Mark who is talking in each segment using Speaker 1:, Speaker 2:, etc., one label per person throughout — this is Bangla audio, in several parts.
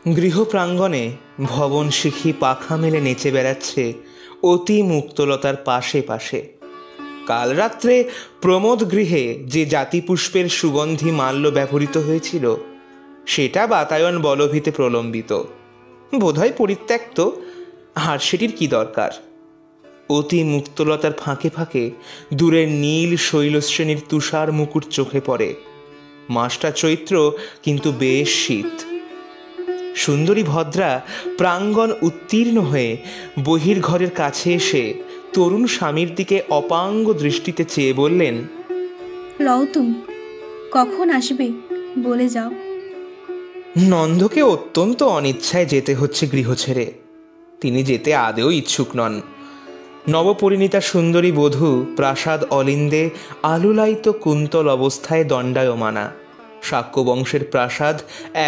Speaker 1: গৃহ প্রাঙ্গণে ভবন শিখি পাখা মেলে নেচে বেড়াচ্ছে অতি মুক্তলতার পাশে পাশে। কাল রাত্রে প্রমোদ গৃহে যে জাতিপুষ্পের সুগন্ধি মাল্য ব্যবহৃত হয়েছিল সেটা বাতায়ন বলভিতে প্রলম্বিত, বোধহয় পরিত্যক্ত, আর সেটির কি দরকার। অতি মুক্তলতার ফাঁকে ফাঁকে দূরের নীল শৈলশ্রেণীর তুষার মুকুট চোখে পড়ে। মাসটা চৈত্র, কিন্তু বেশ শীত। সুন্দরী ভদ্রা প্রাঙ্গণ উত্তীর্ণ হয়ে বহির্ঘরের কাছে এসে তরুণ স্বামীর দিকে অপাঙ্গ দৃষ্টিতে চেয়ে বললেন,
Speaker 2: লও তুমি, কখন আসবে বলে যাও।
Speaker 1: নন্দকে অত্যন্ত অনিচ্ছায় যেতে হচ্ছে গৃহ ছেড়ে। তিনি যেতে আদেও ইচ্ছুক নন। নবপরিণীতা সুন্দরী বধূ প্রাসাদ অলিন্দে আলুলায়িত কুন্তল অবস্থায় দণ্ডায়মানা। শাক্য বংশের প্রাসাদ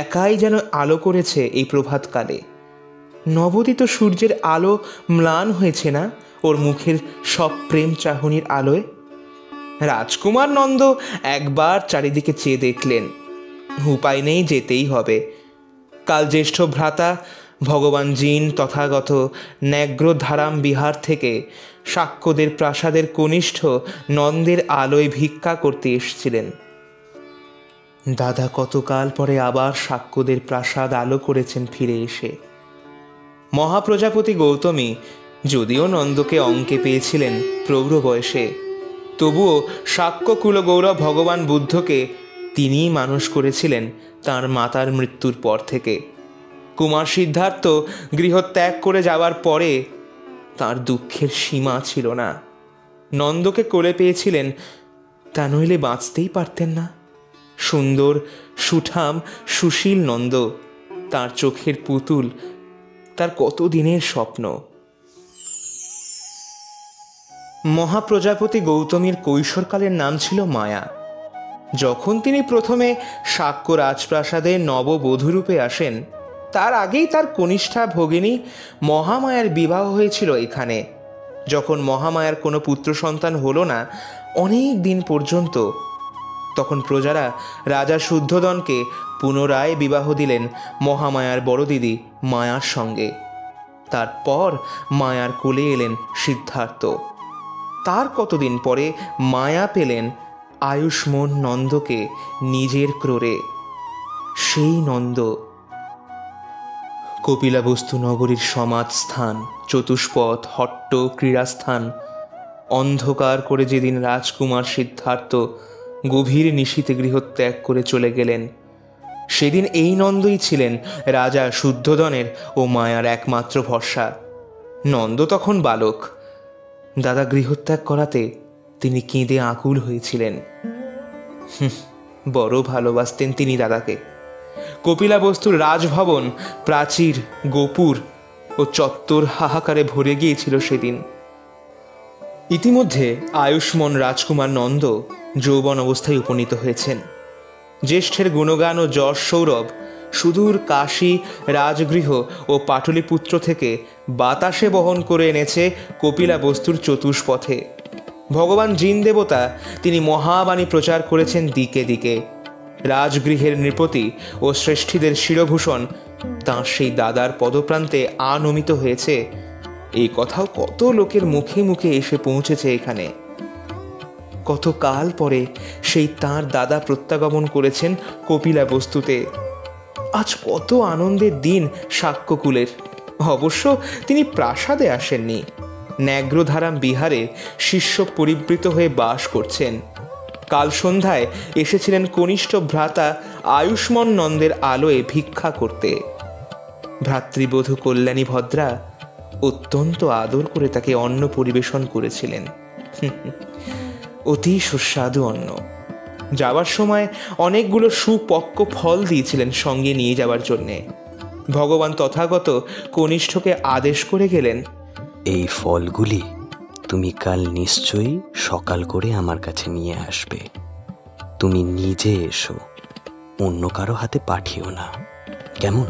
Speaker 1: একাই যেন আলো করেছে এই প্রভাতকালে। নবোদিত সূর্যের আলো ম্লান হয়েছে না ওর মুখের সব প্রেম চাহনির আলোয়? রাজকুমার নন্দ একবার চারিদিকে চেয়ে দেখলেন, উপায় নেই, যেতেই হবে। কাল জ্যেষ্ঠ ভ্রাতা ভগবান জিন তথাগত ন্যাগ্রধারাম বিহার থেকে শাক্যদের প্রাসাদের কনিষ্ঠ নন্দের আলোয় ভিক্ষা করতে এসেছিলেন। দাদা কতকাল পরে আবার শাক্যদের প্রাসাদ আলো করেছেন ফিরে এসে। মহাপ্রজাপতি গৌতমী যদিও নন্দকে অঙ্কে পেয়েছিলেন প্রৌঢ় বয়সে, তবুও শাক্য কুলগৌরব ভগবান বুদ্ধকে তিনিই মানুষ করেছিলেন তাঁর মাতার মৃত্যুর পর থেকে। কুমার সিদ্ধার্থ গৃহত্যাগ করে যাওয়ার পরে তাঁর দুঃখের সীমা ছিল না। নন্দকে কোলে পেয়েছিলেন, তা নইলে বাঁচতেই পারতেন না। সুন্দর, সুঠাম, সুশীল নন্দ, তার চোখের পুতুল, তার কতদিনের স্বপ্ন। মহাপ্রজাপতি গৌতমীর কৈশোরকালের নাম ছিল মায়া। যখন তিনি প্রথমে শাক্য রাজপ্রাসাদে নববধূরূপে আসেন, তার আগেই তার কনিষ্ঠা ভগিনী মহামায়ার বিবাহ হয়েছিল এখানে। যখন মহামায়ার কোনো পুত্র সন্তান হলো না অনেক দিন পর্যন্ত, তখন প্রজারা রাজা শুদ্ধোদনকে পুনরায় বিবাহ দিলেন মহামায়ার বড় দিদি মায়ার সঙ্গে। তারপর মায়ার কোলে এলেন সিদ্ধার্থ। তার কতদিন পরে মায়া পেলেন আয়ুষ্মন নন্দকে নিজের ক্রোড়ে। সেই নন্দ কপিলাবস্তু নগরীর সমাজস্থান, চতুষ্পথ, হট্ট, ক্রীড়াস্থান অন্ধকার করে যেদিন রাজকুমার সিদ্ধার্থ গভীর নিশীথে গৃহত্যাগ করে চলে গেলেন, সেদিন এই নন্দই ছিলেন রাজা শুদ্ধোদনের ও মায়ার একমাত্র ভরসা। নন্দ তখন বালক। দাদা গৃহত্যাগ করাতে তিনি কেঁদে আকুল হয়েছিলেন। বড় ভালোবাসতেন তিনি দাদাকে। কপিলাবস্তুর রাজভবন, প্রাচীর, গোপুর ও চত্বর হাহাকারে ভরে গিয়েছিল সেদিন। ইতিমধ্যে আয়ুষ্মন রাজকুমার নন্দ যৌবন অবস্থায় উপনীত হয়েছেন। জ্যেষ্ঠের গুণগান ও যশ সৌরভ সুদূর কাশী রাজগৃহ ও পাটলিপুত্র থেকে বাতাসে বহন করে এনেছে কপিলাবস্তুর চতুষ্পথে। ভগবান জিন দেবতা তিনি মহাবাণী প্রচার করেছেন দিকে দিকে। রাজগৃহের নৃপতি ও শ্রেষ্ঠীদের শিরভূষণ তাঁর সেই দাদার পদপ্রান্তে আনমিত হয়েছে, এই কথাও কত লোকের মুখে মুখে এসে পৌঁছেছে এখানে। কত কাল পরে সেই তাঁর দাদা প্রত্যাগমন করেছেন কপিলাবস্তুতে। আজ কত আনন্দের দিন শাক্যকুলের। অবশ্য তিনি প্রাসাদে আসেননি, ন্যাগ্রধারাম বিহারে শিষ্য পরিবৃত হয়ে বাস করছেন। কাল সন্ধ্যায় এসেছিলেন কনিষ্ঠ ভ্রাতা আয়ুষ্মন নন্দের আলোয় ভিক্ষা করতে। ভ্রাতৃবধূ কল্যাণী ভদ্রা অত্যন্ত আদর করে তাকে অন্ন পরিবেশন করেছিলেন, অতি সুস্বাদু অন্ন। যাবার সময় অনেকগুলো সুপক্ক ফল দিয়েছিলেন সঙ্গে নিয়ে যাওয়ার জন্যে। ভগবান তথাগত কনিষ্ঠকে আদেশ করে গেলেন,
Speaker 3: এই ফলগুলি তুমি কাল নিশ্চয়ই সকাল করে আমার কাছে নিয়ে আসবে। তুমি নিজে এসো, অন্য কারো হাতে পাঠিও না, কেমন?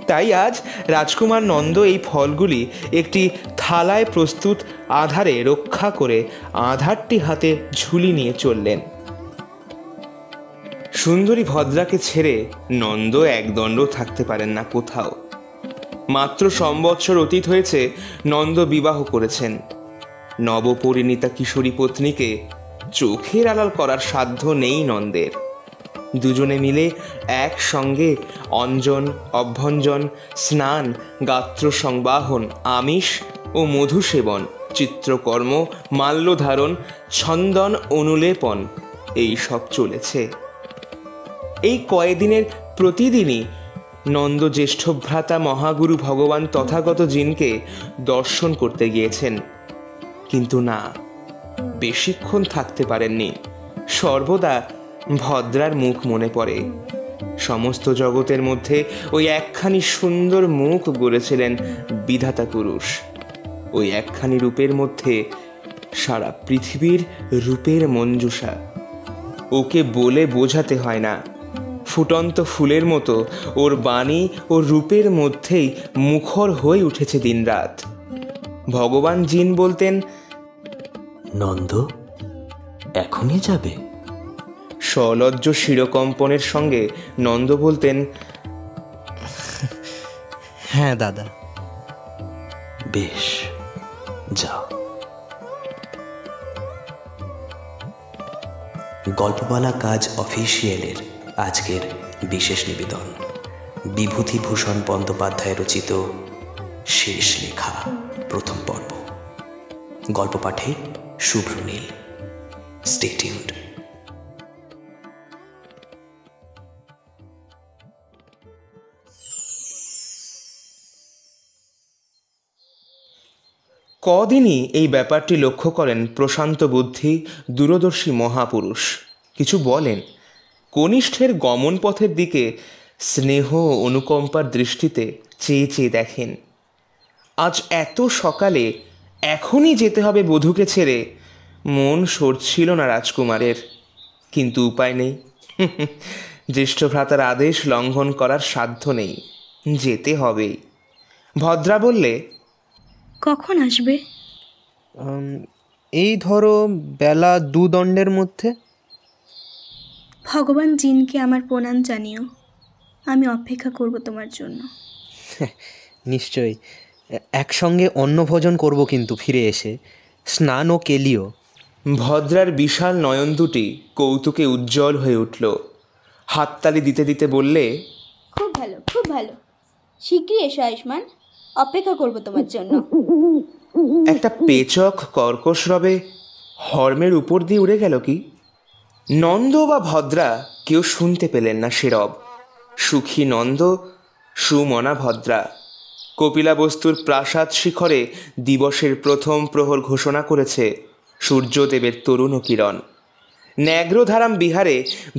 Speaker 1: তাই আজ রাজকুমার নন্দ এই ফলগুলি একটি থালায় প্রস্তুত আধারে রক্ষা করে আধারটি হাতে ঝুলি নিয়ে চললেন। সুন্দরী ভদ্রাকে ছেড়ে নন্দ একদণ্ড থাকতে পারেন না কোথাও। মাত্র সম্বৎসর অতীত হয়েছে নন্দ বিবাহ করেছেন। নবপরিণীতা কিশোরী পত্নীকে চোখের আড়াল করার সাধ্য নেই নন্দের। দুজনে মিলে একসঙ্গে অঞ্জন, অভ্যঞ্জন, স্নান, গাত্র সংবাহন, আমিষ ও মধু সেবন, চিত্রকর্ম, মাল্যধারণ, ছন্দন, অনুলেপন এই সব চলেছে। এই কয়েকদিনের প্রতিদিনই নন্দ জ্যেষ্ঠ ভ্রাতা মহাগুরু ভগবান তথাগত জিনকে দর্শন করতে গিয়েছেন, কিন্তু না, বেশিক্ষণ থাকতে পারেননি। সর্বদা ভদ্রার মুখ মনে পড়ে। সমস্ত জগতের মধ্যে ওই একখানি সুন্দর মুখ গড়েছিলেন বিধাতা পুরুষ। ওই একখানি রূপের মধ্যে সারা পৃথিবীর রূপের মঞ্জুষা। ওকে বলে বোঝাতে হয় না। ফুটন্ত ফুলের মতো ওর বাণী ও রূপের মধ্যেই মুখর হয়ে উঠেছে দিনরাত। ভগবান জিন বলতেন,
Speaker 3: নন্দ, এখনই যাবে?
Speaker 1: সলজ্জ শিরকম্পনের সঙ্গে নন্দ বলতেন,
Speaker 4: হ্যাঁ দাদা।
Speaker 3: বেশ, যাও। গল্পমালা কাজ অফিসিয়ালের আজকের বিশেষ নিবেদন বিভূতিভূষণ বন্দ্যোপাধ্যায় রচিত শেষ লেখা প্রথম পর্ব। গল্প পাঠে শুভ্র নীল। Stay tuned.
Speaker 1: কদিনই এই ব্যাপারটি লক্ষ্য করেন প্রশান্ত বুদ্ধি দূরদর্শী মহাপুরুষ। কিছু বলেন, কনিষ্ঠের গমন পথের দিকে স্নেহ ও অনুকম্পার দৃষ্টিতে চেয়ে চেয়ে দেখেন। আজ এত সকালে এখনই যেতে হবে বধূকে ছেড়ে, মন সরছিল না রাজকুমারের, কিন্তু উপায় নেই। জ্যেষ্ঠ ভ্রাতার আদেশ লঙ্ঘন করার সাধ্য নেই, যেতে হবেই। ভদ্রা বললে,
Speaker 2: কখন আসবে?
Speaker 4: এই ধরো বেলা 2 দণ্ডের মধ্যে।
Speaker 2: ভগবান জিনকে আমার প্রণাম জানিও। আমি অপেক্ষা করব তোমার জন্য।
Speaker 4: নিশ্চয়ই। একসঙ্গে অন্নভোজন করব কিন্তু ফিরে এসে, স্নান ও কেলিও।
Speaker 1: ভদ্রার বিশাল নয়ন দুটি কৌতুকে উজ্জ্বল হয়ে উঠল। হাততালি দিতে দিতে বললে,
Speaker 5: খুব ভালো, খুব ভালো। শীঘ্রই এসো আয়ুষ্মান, অপেক্ষা করব তোমার জন্য।
Speaker 1: একটা পেচক কর্কশ রবে হর্মের উপর দিয়ে উড়ে গেল কি? নন্দ বা ভদ্রা কেউ শুনতে পেলেন না সে রব। সুখী নন্দ, সুমনা ভদ্রা। কপিলাবস্তুর প্রাসাদ শিখরে দিবসের প্রথম প্রহর ঘোষণা করেছে সূর্যদেবের তরুণ কিরণ। ন্যাগ্রধারাম বিহারে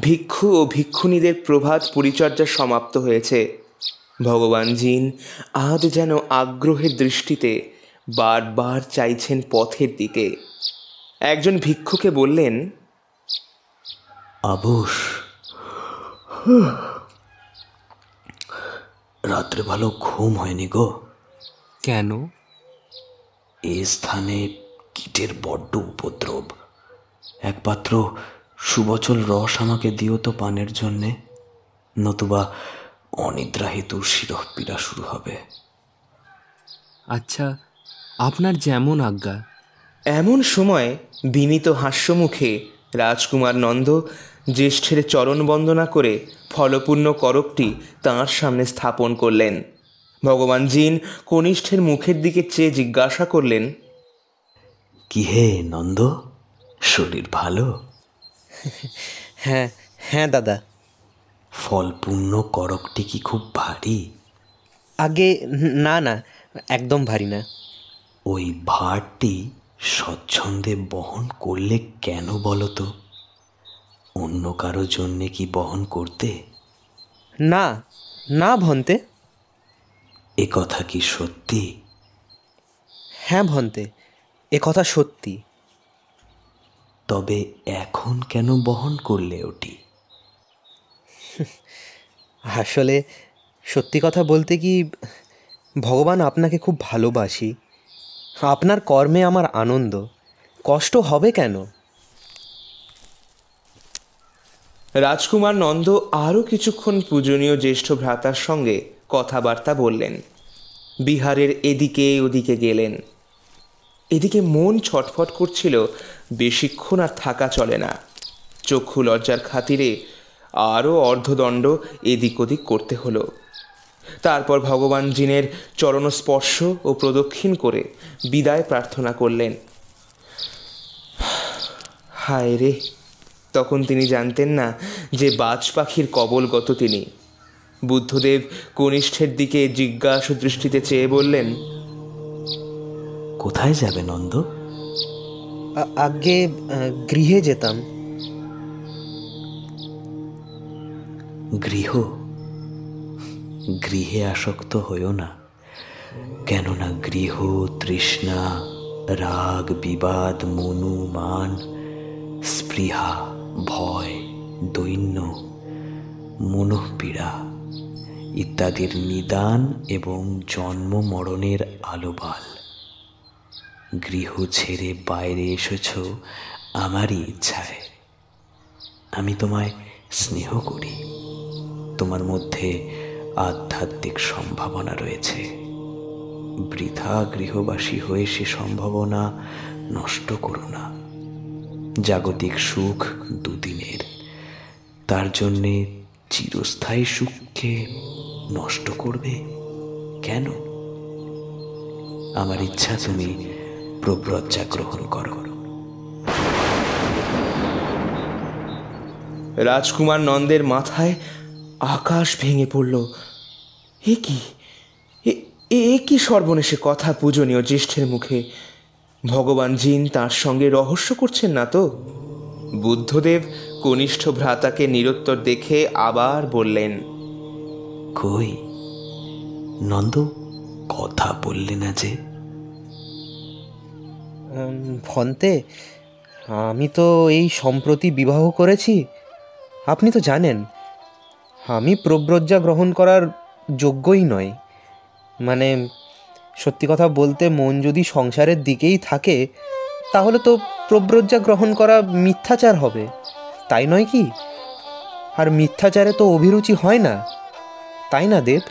Speaker 1: ভিক্ষু ও ভিক্ষুণীদের প্রভাত পরিচর্যা সমাপ্ত হয়েছে। ভগবান জিন আজ যেন আগ্রহের দৃষ্টিতে বারবার চাইছেন পথের দিকে। একজন ভিক্ষুকে বললেন,
Speaker 3: আবুস, রাত্রে ভালো ঘুম হয়নি গো।
Speaker 4: কেন?
Speaker 3: এ স্থানে কীটের বড্ড উপদ্রব। একমাত্র সুবচল রস আমাকে দিও তো পানের জন্যে, নতুবা অনিদ্রা হেতু শিরঃপীড়া শুরু হবে।
Speaker 4: আচ্ছা, আপনার যেমন আজ্ঞা।
Speaker 1: এমন সময় বিনীত হাস্যমুখে রাজকুমার নন্দ জ্যেষ্ঠের চরণ বন্দনা করে ফলপূর্ণ করকটি তাঁর সামনে স্থাপন করলেন। ভগবান জিন কনিষ্ঠের মুখের দিকে চেয়ে জিজ্ঞাসা করলেন,
Speaker 3: কি হে নন্দ, শরীর ভালো?
Speaker 4: হ্যাঁ হ্যাঁ দাদা।
Speaker 3: ফলপূর্ণ করকটি কি খুব ভারী?
Speaker 4: আগে না না, একদম ভারী না।
Speaker 3: ওই ভারটি স্বচ্ছন্দে বহন করলে কেন বলো তো? অন্য কারো জন্যে কি বহন করতে?
Speaker 4: না না ভন্তে।
Speaker 3: এ কথা কি সত্যি?
Speaker 4: হ্যাঁ ভন্তে, এ কথা সত্যি।
Speaker 3: তবে এখন কেন বহন করলে ওটি?
Speaker 4: আসলে সত্যি কথা বলতে কি, ভগবান আপনাকে খুব ভালোবাসি। আপনার কর্মে আমার আনন্দ, কষ্ট হবে কেন?
Speaker 1: রাজকুমার নন্দ আরও কিছুক্ষণ পূজনীয় জ্যেষ্ঠ ভ্রাতার সঙ্গে কথাবার্তা বললেন। বিহারের এদিকে ওদিকে গেলেন। এদিকে মন ছটফট করছিল, বেশিক্ষণ আর থাকা চলে না। চক্ষু লজ্জার খাতিরে আরও অর্ধদণ্ড এদিক ওদিক করতে হলো। তারপর ভগবান জিনের চরণস্পর্শ ও প্রদক্ষিণ করে বিদায় প্রার্থনা করলেন। হায় রে, তখন তিনি জানতেন না যে বাজ পাখির কবলগত তিনি। বুদ্ধদেব কনিষ্ঠের দিকে জিজ্ঞাসু দৃষ্টিতে চেয়ে বললেন,
Speaker 3: কোথায় যাবে নন্দ?
Speaker 4: আগে গৃহে যেতাম।
Speaker 3: গৃহে আসক্ত হইও না, কেননা গৃহ তৃষ্ণা, রাগ, বিবাদ, মনু, মান, স্পৃহা, ভয়, দৈন্য, মনোপীড়া ইত্যাদির নিদান এবং জন্ম মরণের আলোবাল। গৃহ ছেড়ে বাইরে এসেছ আমারই ইচ্ছায়। আমি তোমায় স্নেহ করি। তোমার মধ্যে আধ্যাত্মিক সম্ভাবনা রয়েছে। বৃথা গৃহবাসী হয়ে সে সম্ভাবনা নষ্ট করো না। জাগতিক সুখ দুদিনের, তার জন্যে চিরস্থায়ী সুখকে নষ্ট করবে কেন? আমার ইচ্ছা তুমি প্রব্রজ্জা গ্রহণ করো।
Speaker 1: রাজকুমার নন্দের মাথায় আকাশ ভেঙে পড়ল। এ কি, এ কি সর্বনেশে কথা পূজনীয় জ্যেষ্ঠের মুখে! ভগবান জিন তার সঙ্গে রহস্য করছেন না তো? বুদ্ধদেব কনিষ্ঠ ভ্রাতাকে নিরুত্তর দেখে আবার বললেন,
Speaker 3: কই নন্দ, কথা বললে না যে?
Speaker 4: ভন্তে, আমি তো এই সম্প্রতি বিবাহ করেছি। আপনি তো জানেন আমি প্রব্রজ্জা গ্রহণ করার যোগ্যই নয়। মানে, সত্যি কথা বলতে, মন যদি সংসারের দিকেই থাকে তাহলে তো প্রব্রজ্জা গ্রহণ করা মিথ্যাচার হবে, তাই নয় কি? আর মিথ্যাচারে তো অভিরুচি হয় না, তাই না দেব?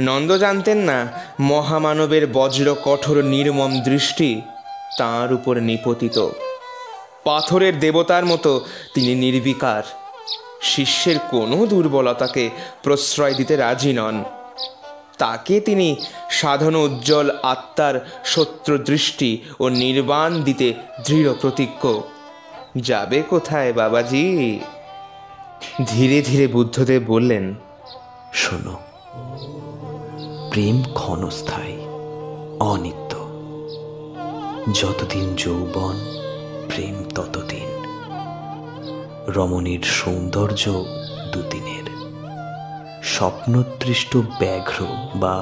Speaker 1: নন্দ জানতেন না মহামানবের বজ্র কঠোর নির্মম দৃষ্টি তাঁর উপর নিপতিত। পাথরের দেবতার মতো তিনি নির্বিকার। শিষ্যের কোনো দুর্বলতাকে প্রশ্রয় দিতে রাজি নন। তাকে তিনি সাধন উজ্জ্বল আত্মার শত্রু দৃষ্টি ও নির্বাণ দিতে দৃঢ় প্রতিজ্ঞ। যাবে কোথায় বাবাজি? ধীরে ধীরে বুদ্ধদেব বললেন,
Speaker 3: শোনো, প্রেম ক্ষণস্থায়ী, অনিত্য। যতদিন যৌবন, প্রেম ততদিন। রমণীর সৌন্দর্য দুদিনের। স্বপ্নদৃষ্ট ব্যাঘ্র বা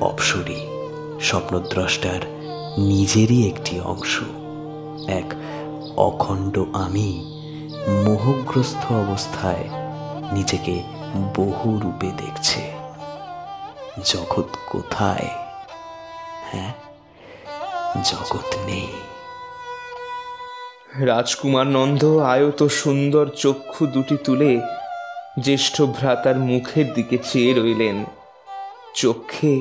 Speaker 3: অপ্সরী স্বপ্নদ্রষ্টার নিজেরই একটি অংশ। এক অখণ্ড আমি মোহগ্রস্ত অবস্থায় নিজেকে বহু রূপে দেখছে। জগৎ কোথায়? হ্যাঁ, জগৎ নেই।
Speaker 1: রাজকুমার নন্দ আয়ত সুন্দর চক্ষু দুটি তুলে জ্যেষ্ঠ ভ্রাতার মুখের দিকে চেয়ে রইলেন। চক্ষে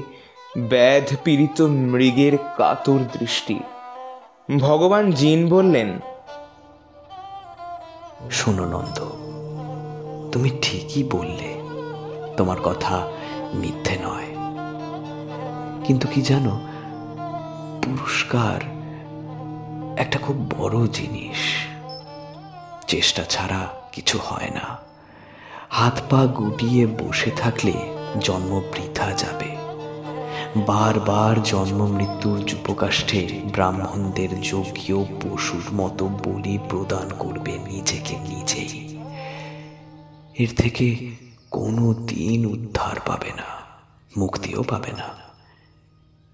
Speaker 1: ব্যাধ পীড়িত মৃগের কাতর দৃষ্টি। ভগবান জিন বললেন,
Speaker 3: শোনো নন্দ, তুমি ঠিকই বললে, তোমার কথা মিথ্যে নয়। কিন্তু কি জানো, পুরস্কার একটা খুব বড় জিনিস। চেষ্টা ছাড়া কিছু হয় না। হাত পা গুটিয়ে বসে থাকলে জন্ম বৃথা যাবে। বারবার জন্ম মৃত্যুর যুপকাষ্ঠে ব্রাহ্মণদের যোগ্য পশুর মতো বলি প্রদান করবে নিজেকে নিজেই। এর থেকে কোনো দিন উদ্ধার পাবে না, মুক্তিও পাবে না।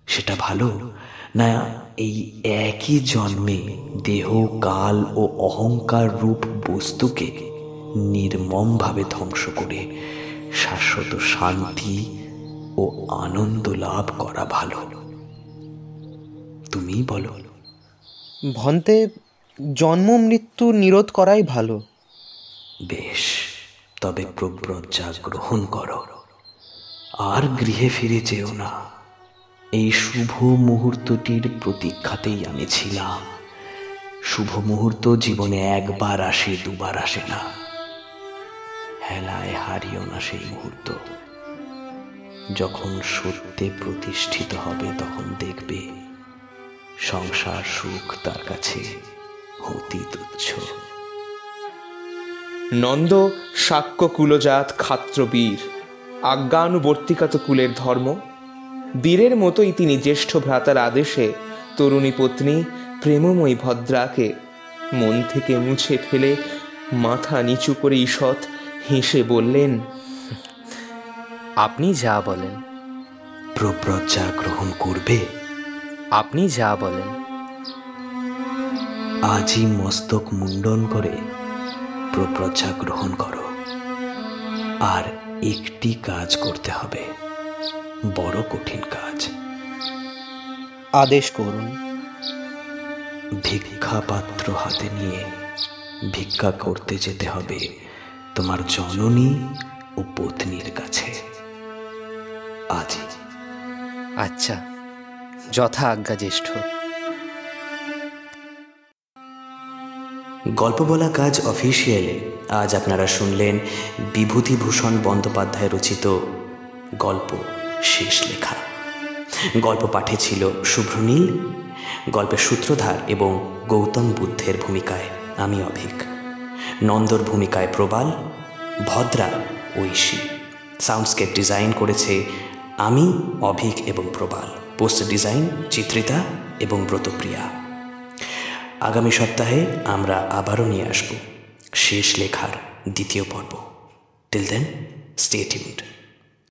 Speaker 3: সেটা ভালো না এই একই জন্মে দেহ, কাল ও অহংকার রূপ বস্তুকে নির্মমভাবে ধ্বংস করে শাশ্বত শান্তি ও আনন্দ লাভ করা ভালো? তুমি বলো।
Speaker 4: ভন্তে, জন্ম মৃত্যু নিরোধ করাই ভালো।
Speaker 3: বেশ, তবে প্রব্রজ্জা গ্রহণ করো, আর গৃহে ফিরে যেও না। এই শুভ মুহূর্তটির প্রতীক্ষাতেই আমি ছিলাম। শুভ মুহূর্ত জীবনে একবার আসে, দুবার আসে না। হেলায় হারিও না সেই মুহূর্ত। যখন সত্যে প্রতিষ্ঠিত হবে তখন দেখবে সংসার সুখ তার কাছে অতি তুচ্ছ।
Speaker 1: নন্দ শাক্য কুলজাত ক্ষাত্রবীর, আজ্ঞানুবর্তিকাত কুলের ধর্ম। বীরের মতোই তিনি জ্যেষ্ঠ ভ্রাতার আদেশে তরুণী পত্নী প্রেমময়ী ভদ্রাকে মন থেকে মুছে ফেলে মাথা নিচু করে ঈষৎ হেসে বললেন,
Speaker 6: আপনি যা বলেন।
Speaker 3: প্রব্রজ্জা গ্রহণ করবে?
Speaker 6: আপনি যা বলেন।
Speaker 3: আজই মস্তক মুন্ডন করে প্রব্রজ্জা গ্রহণ করো। আর একটি কাজ করতে হবে, বড় কঠিন কাজ।
Speaker 4: আদেশ করুন।
Speaker 3: ভিক্ষা পাত্র হাতে নিয়ে ভিক্ষা করতে যেতে হবে তোমার জননী ও পত্নীর কাছে আজই।
Speaker 6: আচ্ছা, যথা আজ্ঞা জ্যেষ্ঠ।
Speaker 3: গল্প বলা কাজ অফিসিয়ালে আজ আপনারা শুনলেন বিভূতিভূষণ বন্দ্যোপাধ্যায় রচিত গল্প শেষ লেখা। গল্প পাঠে ছিল শুভ্রনীল। গল্পের সূত্রধার এবং গৌতম বুদ্ধের ভূমিকায় আমি অভিক। নন্দর ভূমিকায় প্রবাল, ভদ্রা ঐশী। সাউন্ডস্কেপ ডিজাইন করেছে আমি, অভিক এবং প্রবাল। পোস্টার ডিজাইন চিত্রিতা এবং ব্রতপ্রিয়া। আগামী সপ্তাহে আমরা আবারও নিয়ে আসব শেষ লেখার দ্বিতীয় পর্ব। Till then, stay tuned.